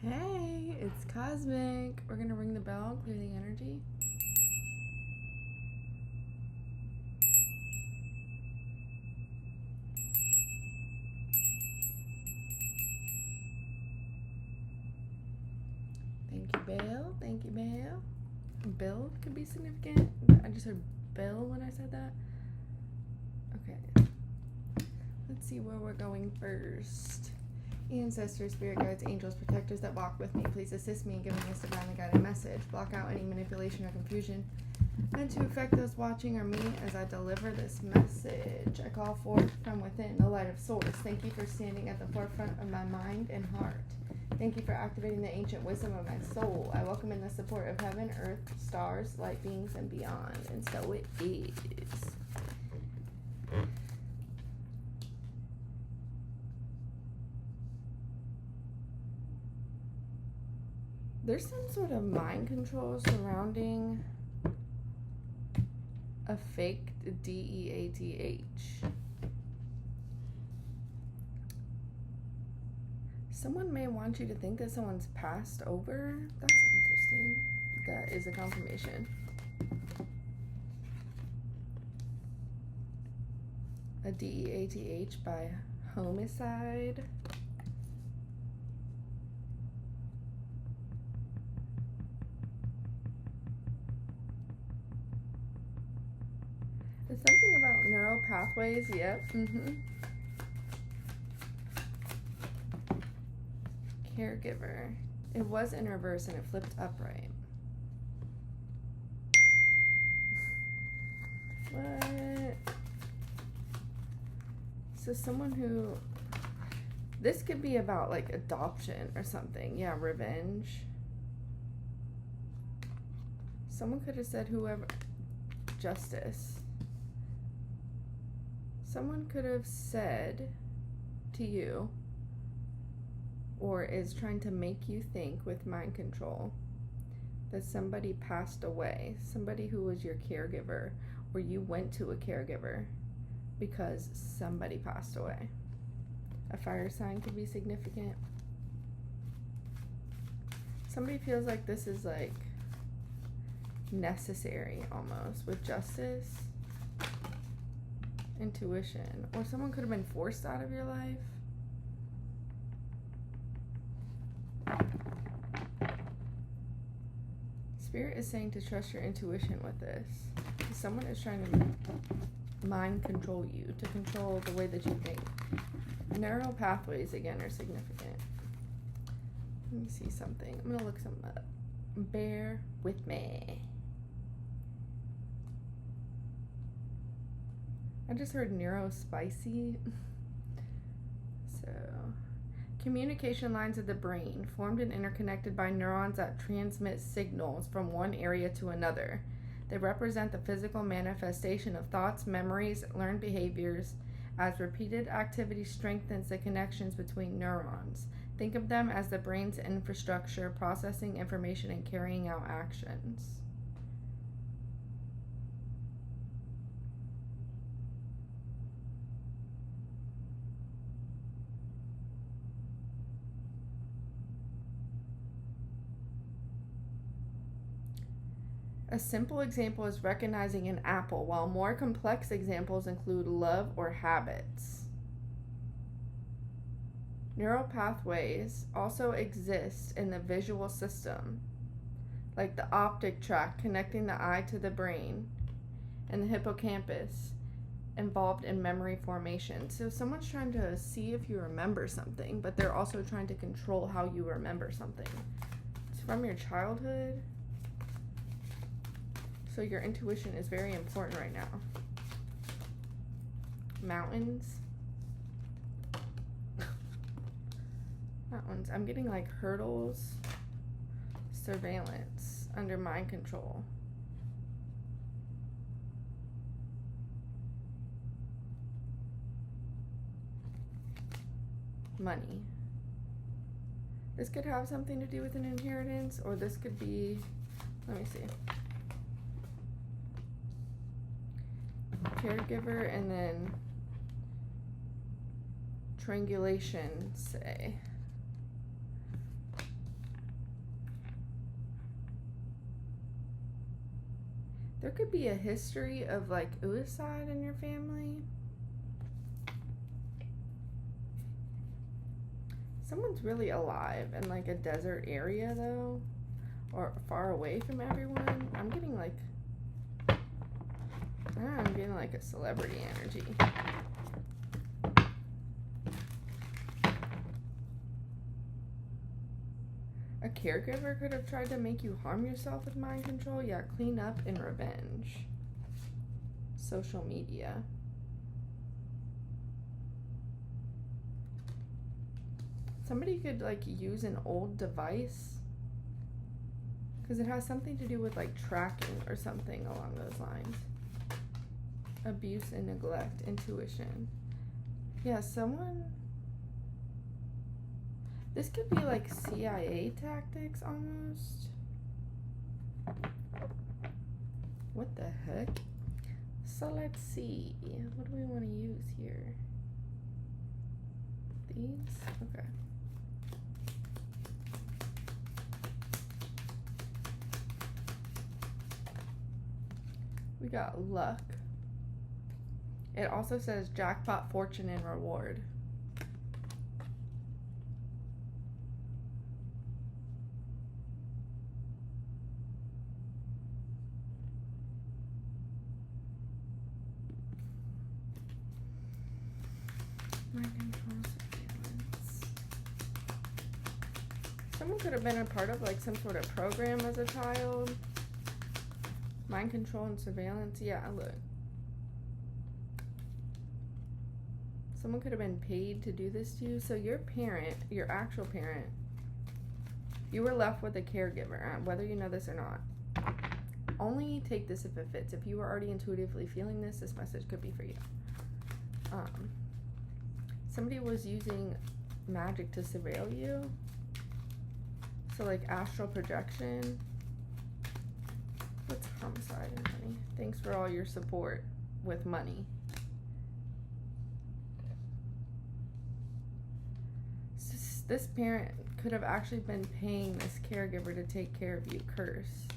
Hey, it's Cosmic. We're gonna ring the bell, clear the energy. Thank you, Bill. Thank you, Bill. Bill could be significant. I just heard Bill when I said that. Okay. Let's see where we're going first. Ancestors, spirit guides, angels, protectors that walk with me, please assist me in giving this divinely guided message. Block out any manipulation or confusion and to affect those watching or me as I deliver this message. I call forth from within the light of source. Thank you for standing at the forefront of my mind and heart. Thank you for activating the ancient wisdom of my soul. I welcome in the support of heaven, earth, stars, light beings, and beyond. And so it is. There's some sort of mind control surrounding a fake DEATH. Someone may want you to think that someone's passed over. That's interesting. That is a confirmation. A DEATH by homicide. It's something about neural pathways. Yep. Caregiver. It was in reverse and it flipped upright. What? So someone who... This could be about like adoption or something. Yeah, revenge. Someone could have said whoever... Justice. Someone could have said to you, or is trying to make you think with mind control, that somebody passed away, somebody who was your caregiver, or you went to a caregiver because somebody passed away. A fire sign could be significant. Somebody feels like this is like necessary almost with justice. Intuition, or someone could have been forced out of your life. Spirit is saying to trust your intuition with this. Someone is trying to mind control you, to control the way that you think. Neural pathways again are significant. Let me see something. I'm gonna look something up. Bear with me. I just heard neurospicy. So, communication lines of the brain, formed and interconnected by neurons that transmit signals from one area to another. They represent the physical manifestation of thoughts, memories, learned behaviors, as repeated activity strengthens the connections between neurons. Think of them as the brain's infrastructure, processing information and carrying out actions. A simple example is recognizing an apple, while more complex examples include love or habits. Neural pathways also exist in the visual system, like the optic tract connecting the eye to the brain, and the hippocampus, involved in memory formation. So someone's trying to see if you remember something, but they're also trying to control how you remember something. It's from your childhood. So your intuition is very important right now. Mountains. Mountains. I'm getting like hurdles. Surveillance. Under mind control. Money. This could have something to do with an inheritance, or this could be, let me see. Caregiver, and then triangulation, say. There could be a history of like suicide in your family. Someone's really alive in like a desert area though, or far away from everyone. I'm getting like, I don't know, I'm getting like a celebrity energy. A caregiver could have tried to make you harm yourself with mind control. Yeah, clean up and revenge. Social media. Somebody could like use an old device because it has something to do with like tracking or something along those lines. Abuse and neglect, intuition. Yeah, someone. This could be like CIA tactics almost. What the heck? So let's see. What do we want to use here? These? Okay. We got luck. It also says jackpot, fortune, and reward. Mind control, surveillance. Someone could have been a part of like some sort of program as a child. Mind control and surveillance. Yeah, look. Someone could have been paid to do this to you. So your parent, your actual parent, you were left with a caregiver, whether you know this or not. Only take this if it fits. If you were already intuitively feeling this message could be for you. Somebody was using magic to surveil you. So like astral projection. What's homicide and money? Thanks for all your support with money. This parent could have actually been paying this caregiver to take care of you. Curse.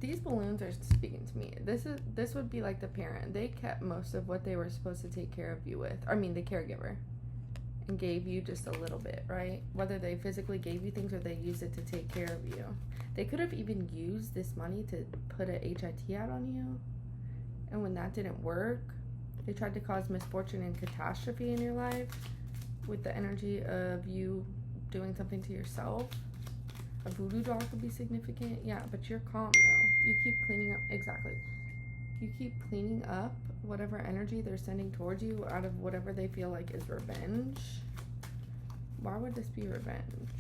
These balloons are speaking to me. This would be like the parent. They kept most of what they were supposed to take care of you with. I mean, the caregiver. And gave you just a little bit, right? Whether they physically gave you things or they used it to take care of you. They could have even used this money to put a HIT out on you. And when that didn't work, they tried to cause misfortune and catastrophe in your life with the energy of you doing something to yourself. A voodoo doll could be significant. Yeah, but you're calm now. You keep cleaning up. Exactly. You keep cleaning up whatever energy they're sending towards you out of whatever they feel like is revenge. Why would this be revenge?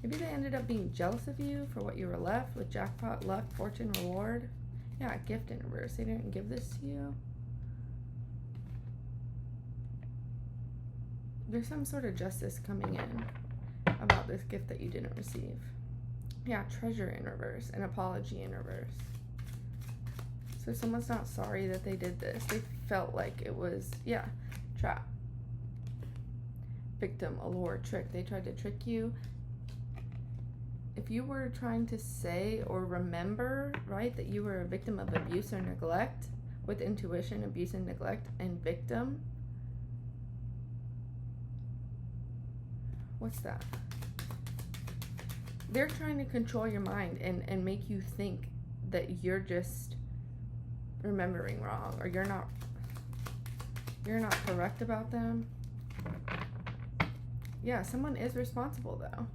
Maybe they ended up being jealous of you for what you were left with jackpot, luck, fortune, reward. Yeah, gift in reverse. They didn't give this to you. There's some sort of justice coming in about this gift that you didn't receive. Yeah, treasure in reverse, an apology in reverse. So someone's not sorry that they did this. They felt like it was, yeah, trap. Victim, allure, trick. They tried to trick you. If you were trying to say or remember, right, that you were a victim of abuse or neglect, with intuition, abuse and neglect, and victim. What's that? They're trying to control your mind and make you think that you're just remembering wrong, or you're not correct about them. Yeah, someone is responsible though.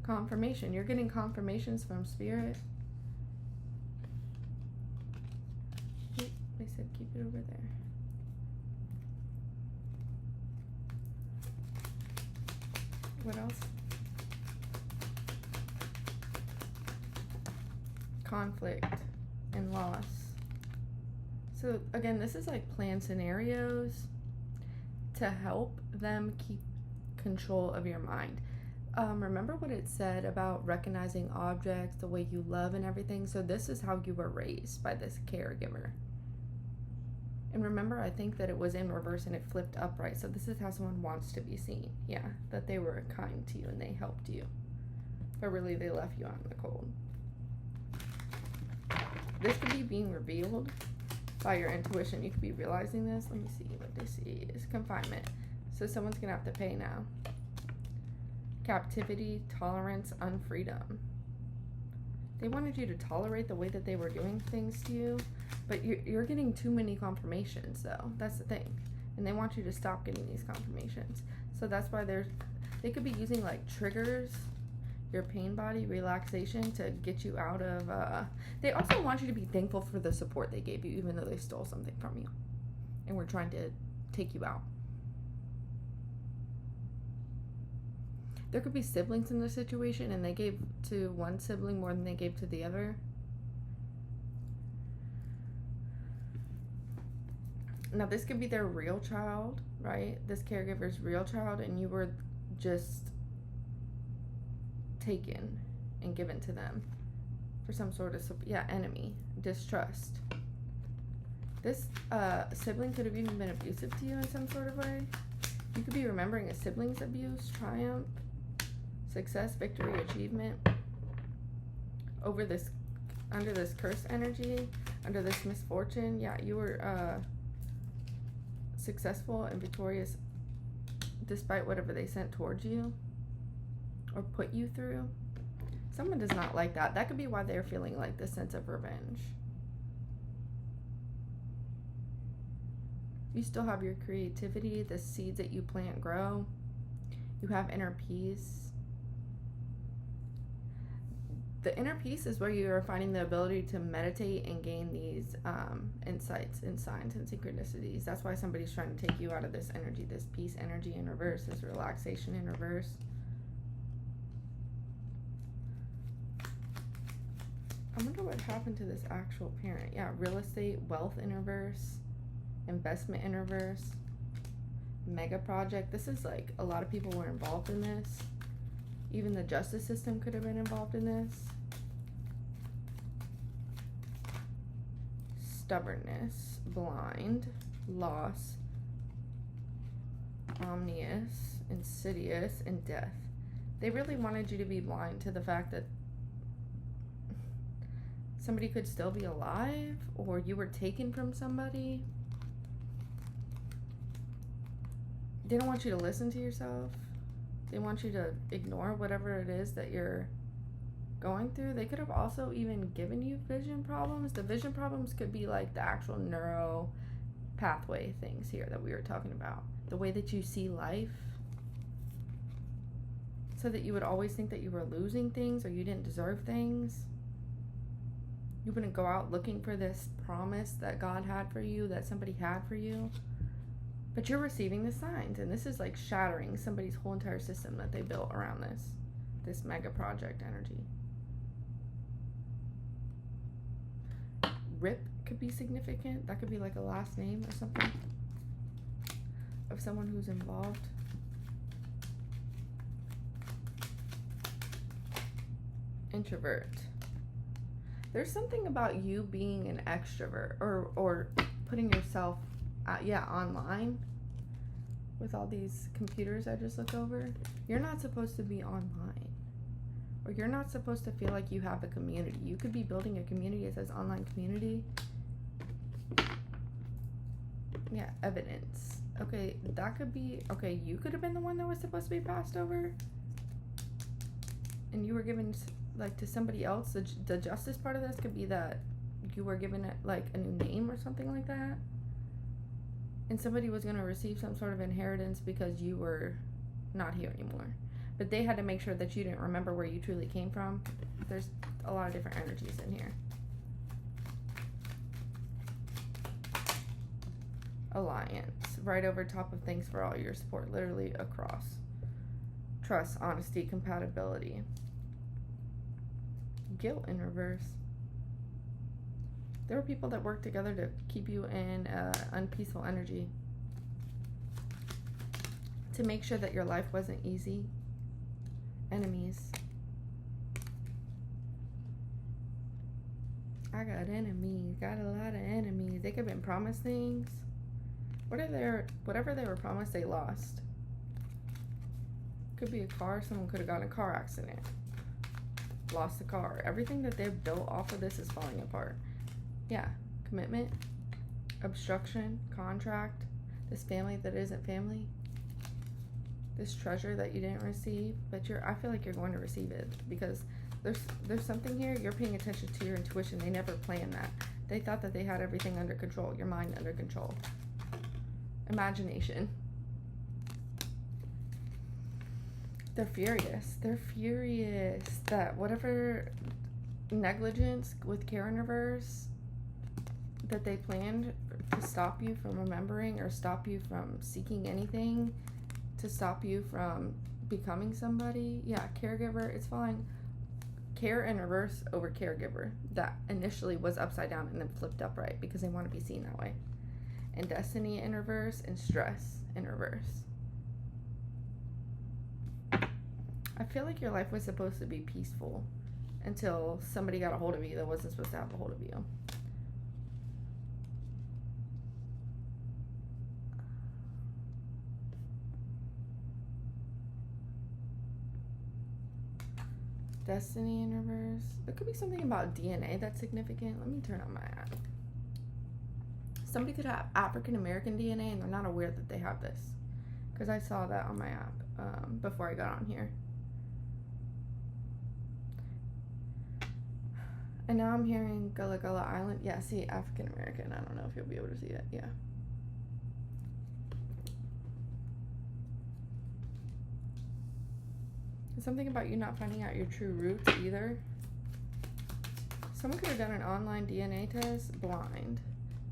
Confirmation. You're getting confirmations from spirit. They said keep it over there. What else? Conflict and loss. So again, this is like planned scenarios to help them keep control of your mind. Remember what it said about recognizing objects, the way you love and everything? So this is how you were raised by this caregiver. And remember, I think that it was in reverse and it flipped upright. So this is how someone wants to be seen. Yeah, that they were kind to you and they helped you. But really, they left you out in the cold. This could be being revealed by your intuition. You could be realizing this. Let me see what they see is confinement. So someone's going to have to pay now. Captivity, tolerance, unfreedom. They wanted you to tolerate the way that they were doing things to you, but you're getting too many confirmations, though. That's the thing. And they want you to stop getting these confirmations. So that's why they could be using like triggers, your pain body, relaxation to get you out of, they also want you to be thankful for the support they gave you, even though they stole something from you and were trying to take you out. There could be siblings in the situation and they gave to one sibling more than they gave to the other. Now this could be their real child, right? This caregiver's real child, and you were just taken and given to them for some sort of, enemy, distrust. This sibling could have even been abusive to you in some sort of way. You could be remembering a sibling's abuse, triumph, success, victory, achievement over this, under this cursed energy, under this misfortune. Yeah, you were successful and victorious despite whatever they sent towards you or put you through. Someone does not like that. That could be why they're feeling like this sense of revenge. You still have your creativity, the seeds that you plant grow. You have inner peace. The inner peace is where you are finding the ability to meditate and gain these insights and signs and synchronicities. That's why somebody's trying to take you out of this energy, this peace energy in reverse, this relaxation in reverse. I wonder what happened to this actual parent. Yeah, real estate, wealth in reverse, investment in reverse, mega project. This is like a lot of people were involved in this. Even the justice system could have been involved in this. Stubbornness, blind, loss, omnious, insidious, and death. They really wanted you to be blind to the fact that somebody could still be alive, or you were taken from somebody. They don't want you to listen to yourself. They want you to ignore whatever it is that you're going through. They could have also even given you vision problems. The vision problems could be like the actual neuro pathway things here that we were talking about. The way that you see life. So that you would always think that you were losing things or you didn't deserve things. You wouldn't go out looking for this promise that God had for you, that somebody had for you. But you're receiving the signs, and this is like shattering somebody's whole entire system that they built around this mega project energy. Rip could be significant. That could be like a last name or something of someone who's involved. Introvert. There's something about you being an extrovert or putting yourself online with all these computers I just looked over. You're not supposed to be online, or you're not supposed to feel like you have a community. You could be building a community. It says online community. Yeah, evidence. Okay, that could be, okay, you could have been the one that was supposed to be passed over and you were given like to somebody else. The justice part of this could be that you were given like a new name or something like that. And somebody was going to receive some sort of inheritance because you were not here anymore. But they had to make sure that you didn't remember where you truly came from. There's a lot of different energies in here. Alliance. Right over top of thanks for all your support. Literally across. Trust, honesty, compatibility. Guilt in reverse. There were people that worked together to keep you in unpeaceful energy. To make sure that your life wasn't easy. Enemies. I got enemies. Got a lot of enemies. They could have been promised things. Whatever they were promised, they lost. Could be a car. Someone could have gotten a car accident. Lost the car. Everything that they've built off of this is falling apart. Yeah. Commitment. Obstruction. Contract. This family that isn't family. This treasure that you didn't receive. But I feel like you're going to receive it. Because there's something here. You're paying attention to your intuition. They never planned that. They thought that they had everything under control. Your mind under control. Imagination. They're furious. They're furious that whatever negligence with care in reverse that they planned to stop you from remembering or stop you from seeking anything, to stop you from becoming somebody. Yeah, caregiver, it's fine. Care in reverse over caregiver. That initially was upside down and then flipped upright because they want to be seen that way. And destiny in reverse and stress in reverse. I feel like your life was supposed to be peaceful until somebody got a hold of you that wasn't supposed to have a hold of you. Destiny in reverse. There could be something about DNA that's significant. Let me turn on my app. Somebody could have African American DNA and they're not aware that they have this. Because I saw that on my app before I got on here. And now I'm hearing Gullah Gullah Island. Yeah, see, African American. I don't know if you'll be able to see it. Yeah. Something about you not finding out your true roots either. Someone could have done an online DNA test blind.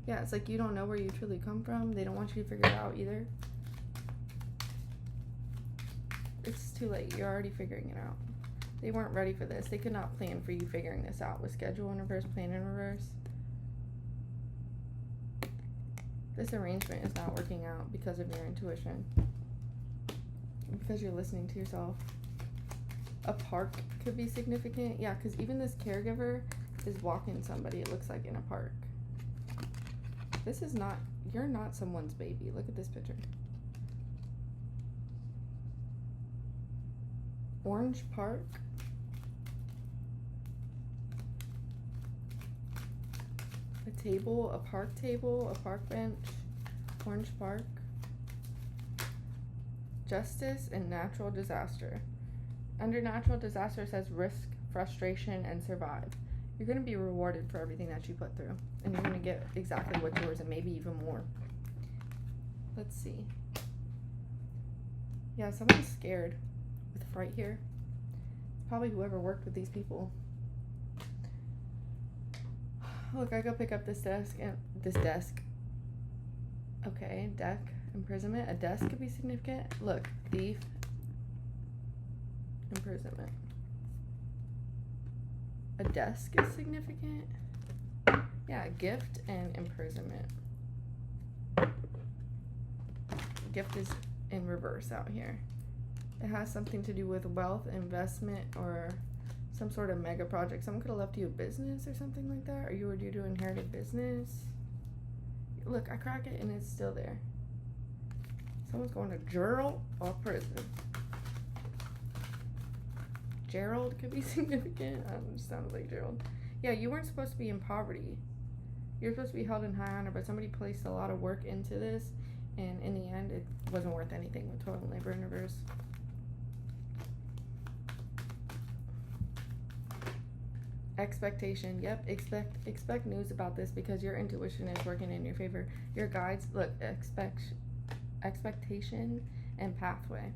Yeah, it's like you don't know where you truly come from. They don't want you to figure it out either. It's too late. You're already figuring it out. They weren't ready for this. They could not plan for you figuring this out with schedule in reverse, plan in reverse. This arrangement is not working out because of your intuition. Because you're listening to yourself. A park could be significant. Yeah, because even this caregiver is walking somebody, it looks like, in a park. This is not, you're not someone's baby. Look at this picture. Orange Park. A table, a park bench, Orange Park. Justice and natural disaster. Under natural disaster it says risk, frustration, and survive. You're going to be rewarded for everything that you put through. And you're going to get exactly what's yours and maybe even more. Let's see. Yeah, someone's scared with fright here. Probably whoever worked with these people. Look, I go pick up this desk and this desk. Okay, deck, imprisonment. A desk could be significant. Look, thief, imprisonment. A desk is significant. Yeah, gift and imprisonment. Gift is in reverse out here. It has something to do with wealth, investment, or some sort of mega project. Someone could have left you a business or something like that, or you were due to inherit a business. Look, I crack it and it's still there. Someone's going to jail or prison. Gerald could be significant. It sounded like Gerald. Yeah, you weren't supposed to be in poverty. You're supposed to be held in high honor, but somebody placed a lot of work into this, and in the end, it wasn't worth anything with total labor in reverse. Expectation. Yep, expect news about this because your intuition is working in your favor. Your guides, look, expectation and pathway.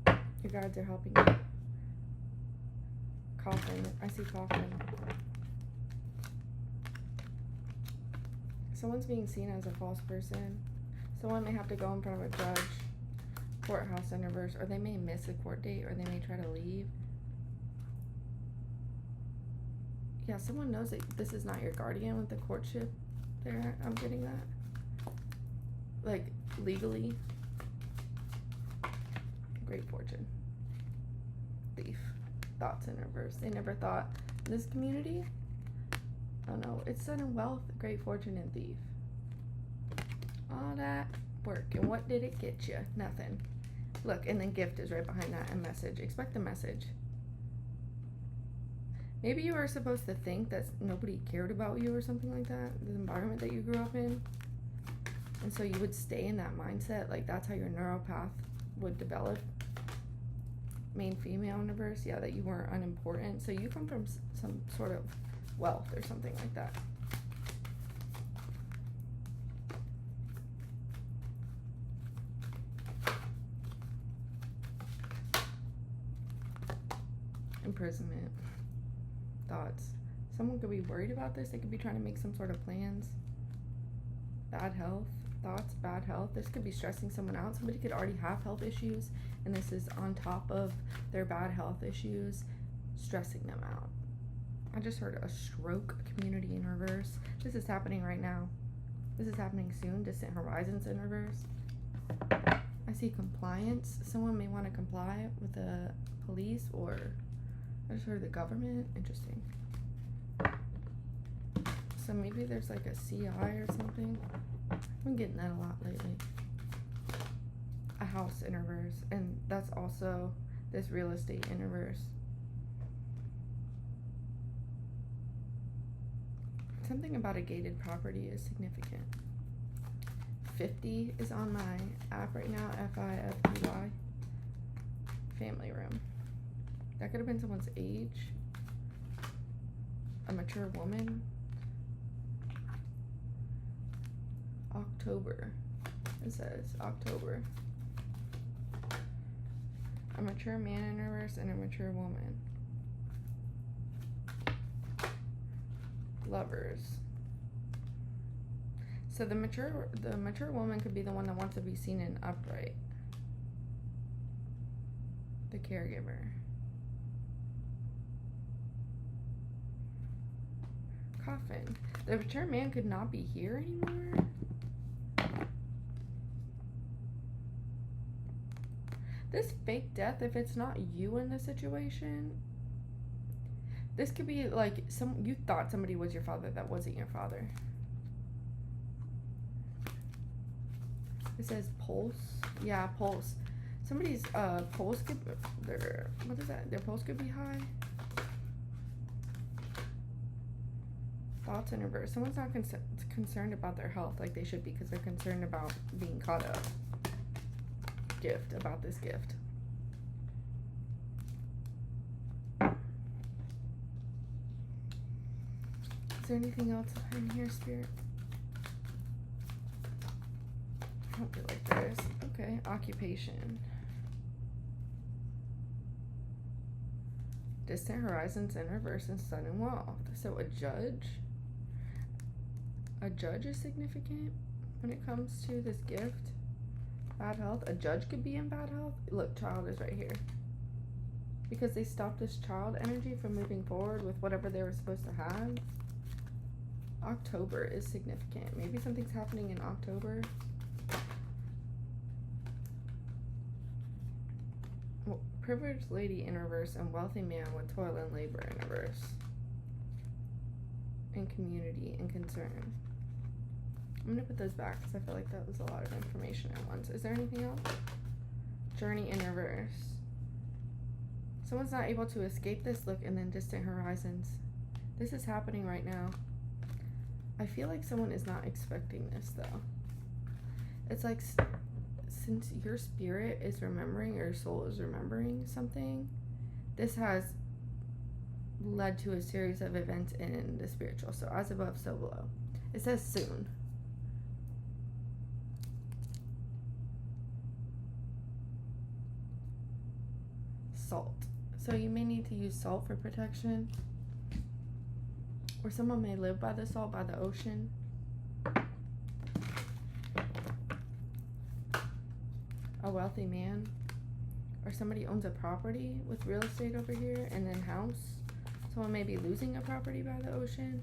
Your guides are helping you. Coffin. I see coffin. Someone's being seen as a false person. Someone may have to go in front of a judge, courthouse in reverse, or they may miss a court date, or they may try to leave. Yeah, someone knows that this is not your guardian with the courtship there. I'm getting that. Like, legally. Great fortune. Thief. Thoughts in reverse. They never thought this community Oh no, it's sudden wealth, great fortune, and thief. All that work, and what did it get you? Nothing. Look, and then gift is right behind that, and message. Expect a message. Maybe you were supposed to think that nobody cared about you or something like that, the environment that you grew up in. And so you would stay in that mindset, like that's how your neural path would develop. Main female universe, yeah, that you weren't unimportant. So you come from some sort of wealth or something like that. Imprisonment. Thoughts. Someone could be worried about this. They could be trying to make some sort of plans. Bad health. Thoughts, bad health. This could be stressing someone out. Somebody could already have health issues, and this is on top of their bad health issues, stressing them out. I just heard a stroke, community in reverse. This is happening right now. This is happening soon. Distant horizons in reverse. I see compliance. Someone may want to comply with the police, or I just heard the government. Interesting. So maybe there's like a CI or something. I've been getting that a lot lately. A house in reverse, and that's also this real estate in reverse. Something about a gated property is significant. 50 is on my app right now, FIFTY. Family room. That could have been someone's age. A mature woman. October. It says October. A mature man in reverse and a mature woman. Lovers. So the mature woman could be the one that wants to be seen in upright. The caregiver. Coffin. The mature man could not be here anymore. This fake death, if it's not you in the situation, this could be like you thought somebody was your father that wasn't your father. It says pulse. Yeah, pulse. Somebody's pulse could their pulse could be high. Thoughts in reverse. Someone's not concerned about their health like they should be, because they're concerned about being caught up. Gift, about this gift. Is there anything else in here, Spirit? I don't feel like there is. Okay, occupation. Distant horizons in reverse and sun and wealth. So a judge. A judge is significant when it comes to this gift. Bad health. A judge could be in bad health. Look, child is right here. Because they stopped this child energy from moving forward with whatever they were supposed to have. October is significant. Maybe something's happening in October. Well, privileged lady in reverse and wealthy man with toil and labor in reverse. And community and concern. I'm going to put those back because I feel like that was a lot of information at once. Is there anything else? Journey in reverse. Someone's not able to escape this. Look, and then distant horizons. This is happening right now. I feel like someone is not expecting this, though. It's like, since your spirit is remembering, or your soul is remembering something, this has led to a series of events in the spiritual. So as above, so below. It says soon. Salt. So you may need to use salt for protection. Or someone may live by the salt, by the ocean. A wealthy man. Or somebody owns a property with real estate over here, and then house. Someone may be losing a property by the ocean.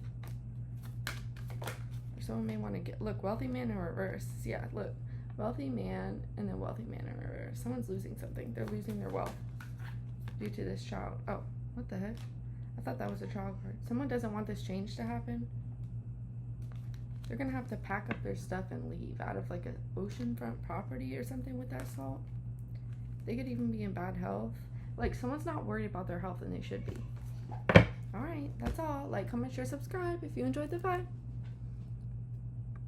Or someone may want to get, look, wealthy man in reverse. Yeah, look, wealthy man and then wealthy man in reverse. Someone's losing something. They're losing their wealth due to this child. Oh, what the heck? I thought that was a trial card. Someone doesn't want this change to happen. They're gonna have to pack up their stuff and leave out of like an oceanfront property or something with that salt. They could even be in bad health. Like, someone's not worried about their health and they should be. Alright, that's all. Like, comment, share, subscribe if you enjoyed the vibe.